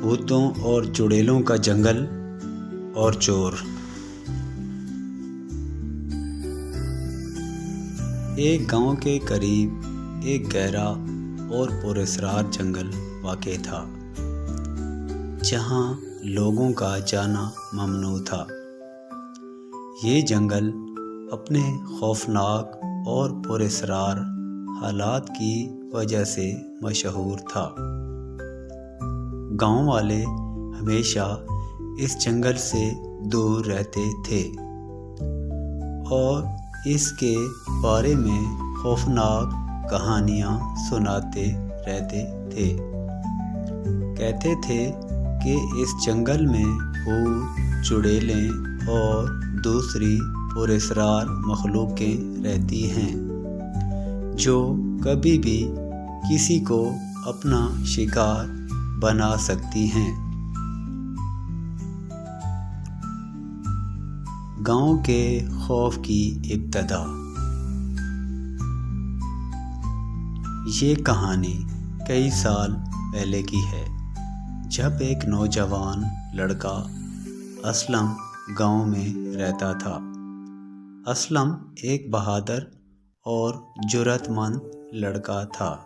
بھوتوں اور چڑیلوں کا جنگل اور چور۔ ایک گاؤں کے قریب ایک گہرا اور پراسرار جنگل واقع تھا، جہاں لوگوں کا جانا ممنوع تھا۔ یہ جنگل اپنے خوفناک اور پراسرار حالات کی وجہ سے مشہور تھا۔ گاؤں والے ہمیشہ اس جنگل سے دور رہتے تھے اور اس کے بارے میں خوفناک کہانیاں سناتے رہتے تھے۔ کہتے تھے کہ اس جنگل میں بھوت، چڑیلیں اور دوسری پراسرار مخلوقیں رہتی ہیں جو کبھی بھی کسی کو اپنا شکار بنا سکتی ہیں۔ گاؤں کے خوف کی ابتدا۔ یہ کہانی کئی سال پہلے کی ہے، جب ایک نوجوان لڑکا اسلم گاؤں میں رہتا تھا۔ اسلم ایک بہادر اور جرأت مند لڑکا تھا۔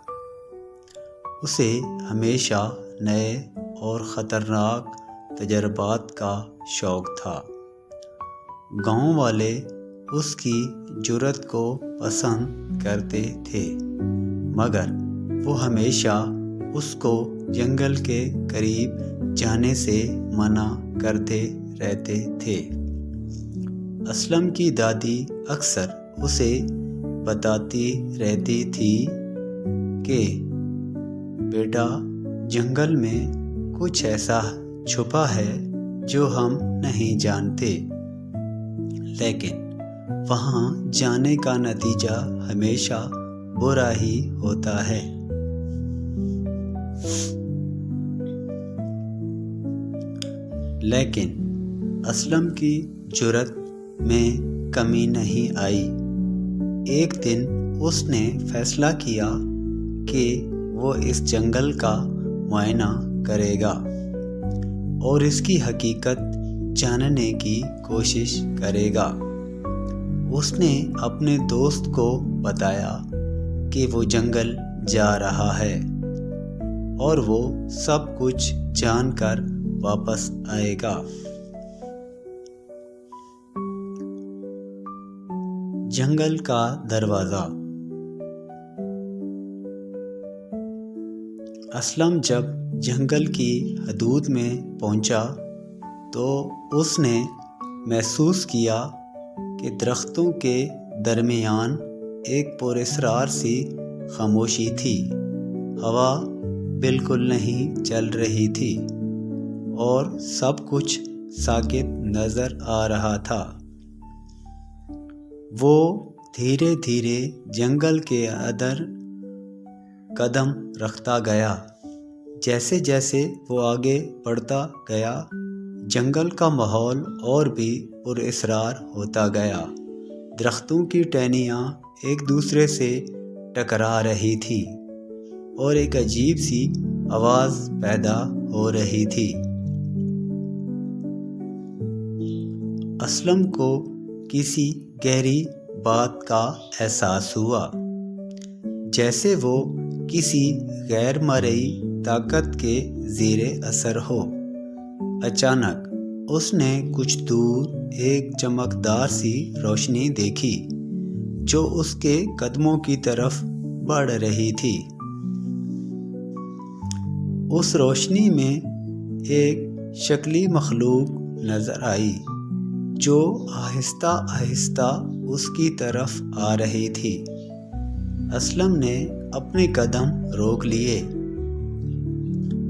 اسے ہمیشہ نئے اور خطرناک تجربات کا شوق تھا۔ گاؤں والے اس کی جرأت کو پسند کرتے تھے، مگر وہ ہمیشہ اس کو جنگل کے قریب جانے سے منع کرتے رہتے تھے۔ اسلم کی دادی اکثر اسے بتاتی رہتی تھی کہ بیٹا، جنگل میں کچھ ایسا چھپا ہے جو ہم نہیں جانتے، لیکن وہاں جانے کا نتیجہ ہمیشہ برا ہی ہوتا ہے۔ لیکن اسلم کی جرأت میں کمی نہیں آئی۔ ایک دن اس نے فیصلہ کیا کہ وہ اس جنگل کا معائنہ کرے گا اور اس کی حقیقت جاننے کی کوشش کرے گا۔ اس نے اپنے دوست کو بتایا کہ وہ جنگل جا رہا ہے اور وہ سب کچھ جان کر واپس آئے گا۔ جنگل کا دروازہ۔ اسلم جب جنگل کی حدود میں پہنچا تو اس نے محسوس کیا کہ درختوں کے درمیان ایک پراسرار سی خاموشی تھی۔ ہوا بالکل نہیں چل رہی تھی اور سب کچھ ساکت نظر آ رہا تھا۔ وہ دھیرے دھیرے جنگل کے اندر قدم رکھتا گیا۔ جیسے جیسے وہ آگے بڑھتا گیا، جنگل کا ماحول اور بھی پراسرار ہوتا گیا۔ درختوں کی ٹہنیاں ایک دوسرے سے ٹکرا رہی تھیں اور ایک عجیب سی آواز پیدا ہو رہی تھی۔ اسلم کو کسی گہری بات کا احساس ہوا، جیسے وہ کسی غیر مرئی طاقت کے زیر اثر ہو۔ اچانک اس نے کچھ دور ایک چمکدار سی روشنی دیکھی جو اس کے قدموں کی طرف بڑھ رہی تھی۔ اس روشنی میں ایک شکلی مخلوق نظر آئی جو آہستہ آہستہ اس کی طرف آ رہی تھی۔ اسلم نے اپنے قدم روک لیے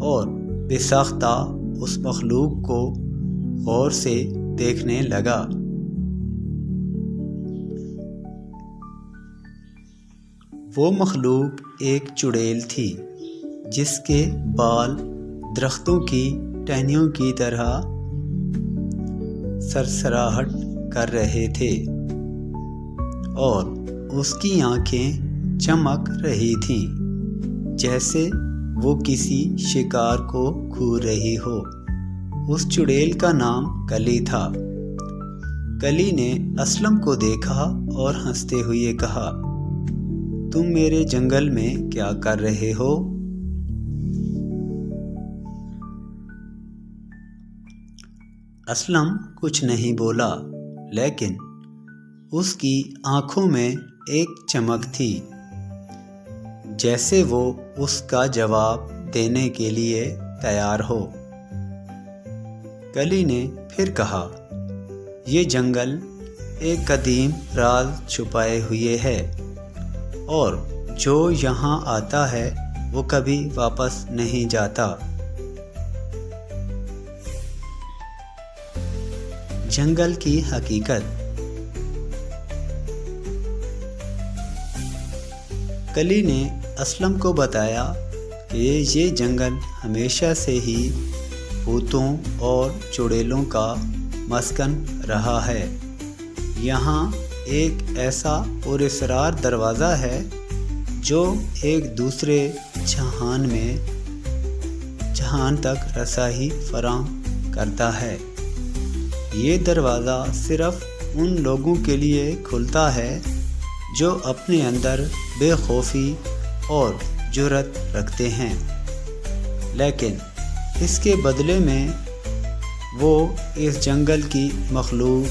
اور بے ساختہ اس مخلوق کو غور سے دیکھنے لگا۔ وہ مخلوق ایک چڑیل تھی جس کے بال درختوں کی ٹہنیوں کی طرح سرسراہٹ کر رہے تھے اور اس کی آنکھیں چمک رہی تھیں جیسے وہ کسی شکار کو گھور رہی ہو۔ اس چڑیل کا نام کلی تھا۔ کلی نے اسلم کو دیکھا اور ہنستے ہوئے کہا، تم میرے جنگل میں کیا کر رہے ہو؟ اسلم کچھ نہیں بولا، لیکن اس کی آنکھوں میں ایک چمک تھی، جیسے وہ اس کا جواب دینے کے لیے تیار ہو۔ کلی نے پھر کہا، یہ جنگل ایک قدیم راز چھپائے ہوئے ہے، اور جو یہاں آتا ہے وہ کبھی واپس نہیں جاتا۔ جنگل کی حقیقت۔ کلی نے اسلم کو بتایا کہ یہ جنگل ہمیشہ سے ہی بھوتوں اور چڑیلوں کا مسکن رہا ہے۔ یہاں ایک ایسا پراسرار دروازہ ہے جو ایک دوسرے جہان تک رسائی فراہم کرتا ہے۔ یہ دروازہ صرف ان لوگوں کے لیے کھلتا ہے جو اپنے اندر بے خوفی اور جرأت رکھتے ہیں، لیکن اس کے بدلے میں وہ اس جنگل کی مخلوق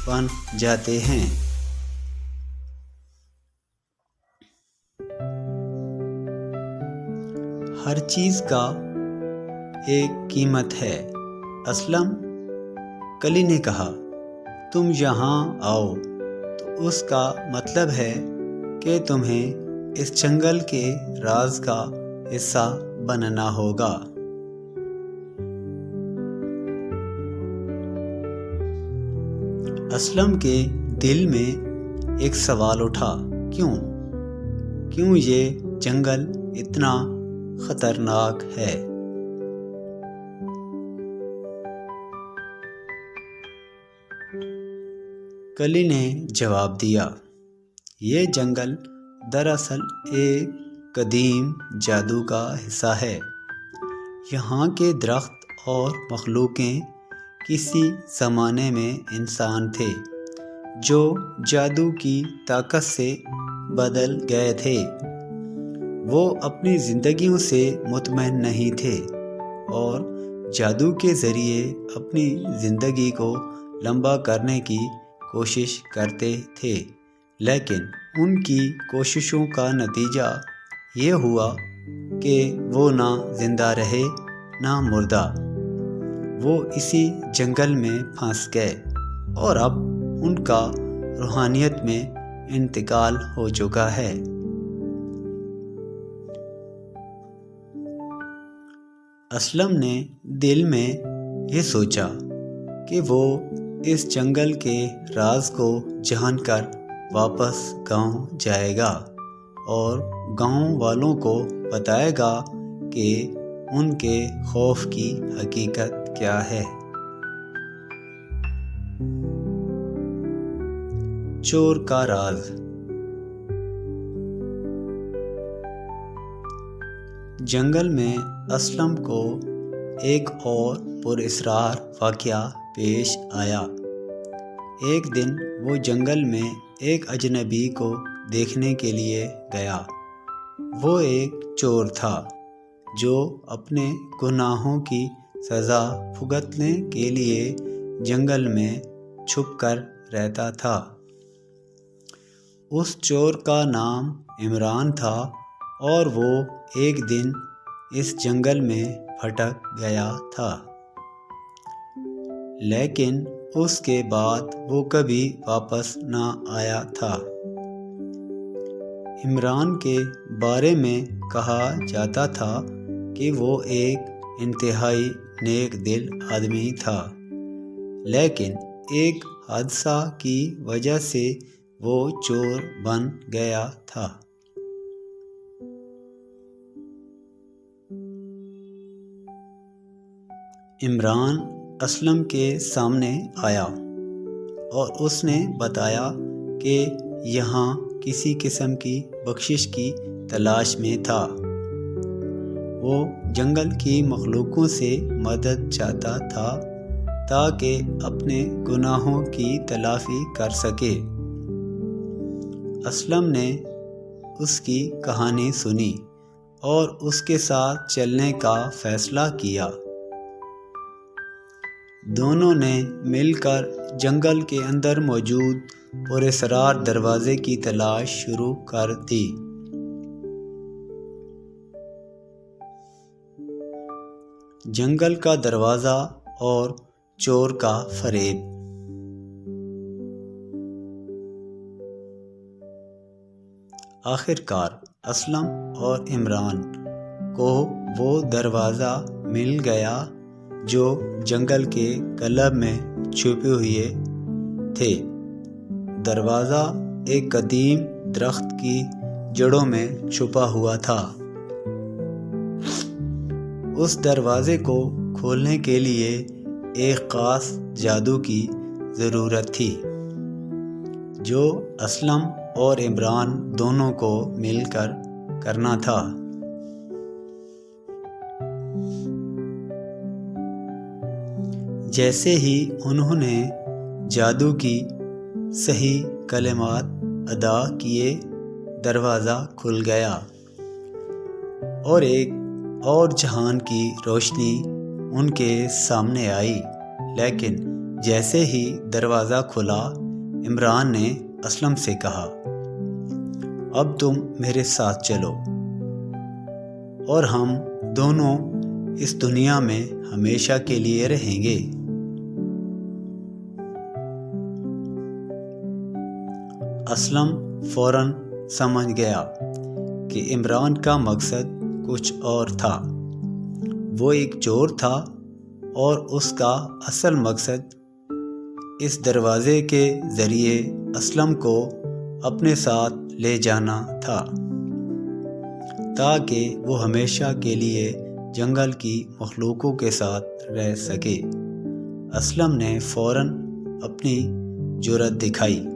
بن جاتے ہیں۔ ہر چیز کا ایک قیمت ہے، اسلم، کلی نے کہا۔ تم یہاں آؤ تو اس کا مطلب ہے کہ تمہیں اس جنگل کے راز کا حصہ بننا ہوگا۔ اسلم کے دل میں ایک سوال اٹھا، کیوں یہ جنگل اتنا خطرناک ہے؟ کلی نے جواب دیا، یہ جنگل دراصل ایک قدیم جادو کا حصہ ہے۔ یہاں کے درخت اور مخلوقیں کسی زمانے میں انسان تھے جو جادو کی طاقت سے بدل گئے تھے۔ وہ اپنی زندگیوں سے مطمئن نہیں تھے اور جادو کے ذریعے اپنی زندگی کو لمبا کرنے کی کوشش کرتے تھے، لیکن ان کی کوششوں کا نتیجہ یہ ہوا کہ وہ نہ زندہ رہے نہ مردہ۔ وہ اسی جنگل میں پھنس گئے اور اب ان کا روحانیت میں انتقال ہو چکا ہے۔ اسلم نے دل میں یہ سوچا کہ وہ اس جنگل کے راز کو جان کر واپس گاؤں جائے گا اور گاؤں والوں کو بتائے گا کہ ان کے خوف کی حقیقت کیا ہے۔ چور کا راز۔ جنگل میں اسلم کو ایک اور پراسرار واقعہ پیش آیا۔ ایک دن وہ جنگل میں ایک اجنبی کو دیکھنے کے لیے گیا۔ وہ ایک چور تھا جو اپنے گناہوں کی سزا بھگتنے کے لیے جنگل میں چھپ کر رہتا تھا۔ اس چور کا نام عمران تھا اور وہ ایک دن اس جنگل میں بھٹک گیا تھا، لیکن اس کے بعد وہ کبھی واپس نہ آیا تھا۔ عمران کے بارے میں کہا جاتا تھا کہ وہ ایک انتہائی نیک دل آدمی تھا، لیکن ایک حادثہ کی وجہ سے وہ چور بن گیا تھا۔ عمران اسلم کے سامنے آیا اور اس نے بتایا کہ یہاں کسی قسم کی بخشش کی تلاش میں تھا۔ وہ جنگل کی مخلوقوں سے مدد چاہتا تھا تاکہ اپنے گناہوں کی تلافی کر سکے۔ اسلم نے اس کی کہانی سنی اور اس کے ساتھ چلنے کا فیصلہ کیا۔ دونوں نے مل کر جنگل کے اندر موجود پراسرار دروازے کی تلاش شروع کر دی۔ جنگل کا دروازہ اور چور کا فریب۔ آخر کار اسلم اور عمران کو وہ دروازہ مل گیا جو جنگل کے قلب میں چھپے ہوئے تھے۔ دروازہ ایک قدیم درخت کی جڑوں میں چھپا ہوا تھا۔ اس دروازے کو کھولنے کے لیے ایک خاص جادو کی ضرورت تھی جو اسلم اور عمران دونوں کو مل کر کرنا تھا۔ جیسے ہی انہوں نے جادو کی صحیح کلمات ادا کیے، دروازہ کھل گیا اور ایک اور جہان کی روشنی ان کے سامنے آئی۔ لیکن جیسے ہی دروازہ کھلا، عمران نے اسلم سے کہا، اب تم میرے ساتھ چلو اور ہم دونوں اس دنیا میں ہمیشہ کے لیے رہیں گے۔ اسلم فوراً سمجھ گیا کہ عمران کا مقصد کچھ اور تھا۔ وہ ایک چور تھا اور اس کا اصل مقصد اس دروازے کے ذریعے اسلم کو اپنے ساتھ لے جانا تھا تاکہ وہ ہمیشہ کے لیے جنگل کی مخلوقوں کے ساتھ رہ سکے۔ اسلم نے فوراً اپنی جرأت دکھائی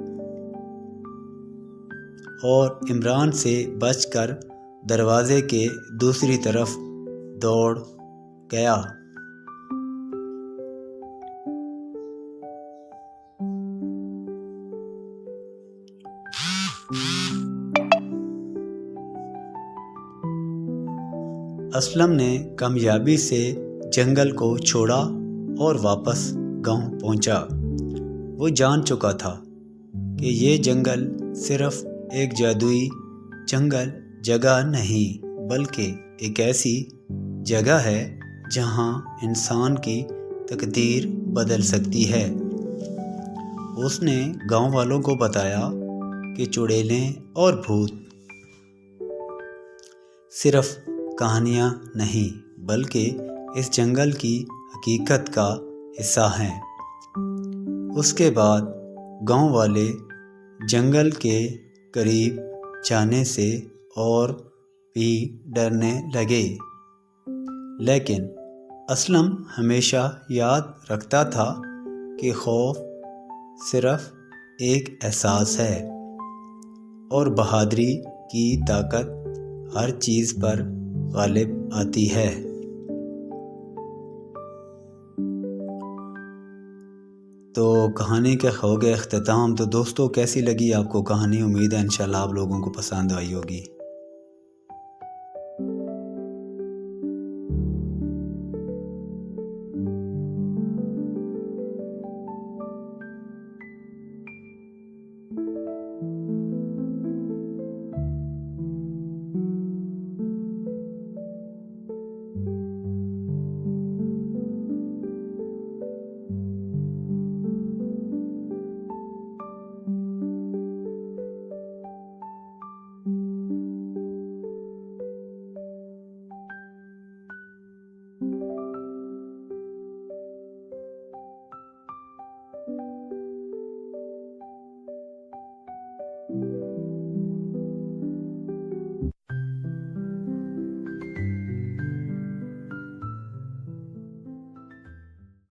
اور عمران سے بچ کر دروازے کے دوسری طرف دوڑ گیا۔ اسلم نے کامیابی سے جنگل کو چھوڑا اور واپس گاؤں پہنچا۔ وہ جان چکا تھا کہ یہ جنگل صرف ایک جادوئی جگہ نہیں بلکہ ایک ایسی جگہ ہے جہاں انسان کی تقدیر بدل سکتی ہے۔ اس نے گاؤں والوں کو بتایا کہ چڑیلیں اور بھوت صرف کہانیاں نہیں بلکہ اس جنگل کی حقیقت کا حصہ ہیں۔ اس کے بعد گاؤں والے جنگل کے قریب جانے سے اور بھی ڈرنے لگے، لیکن اسلم ہمیشہ یاد رکھتا تھا کہ خوف صرف ایک احساس ہے اور بہادری کی طاقت ہر چیز پر غالب آتی ہے۔ تو کہانی کا ہو گیا اختتام۔ تو دوستو، کیسی لگی آپ کو کہانی؟ امید ہے انشاءاللہ آپ لوگوں کو پسند آئی ہوگی۔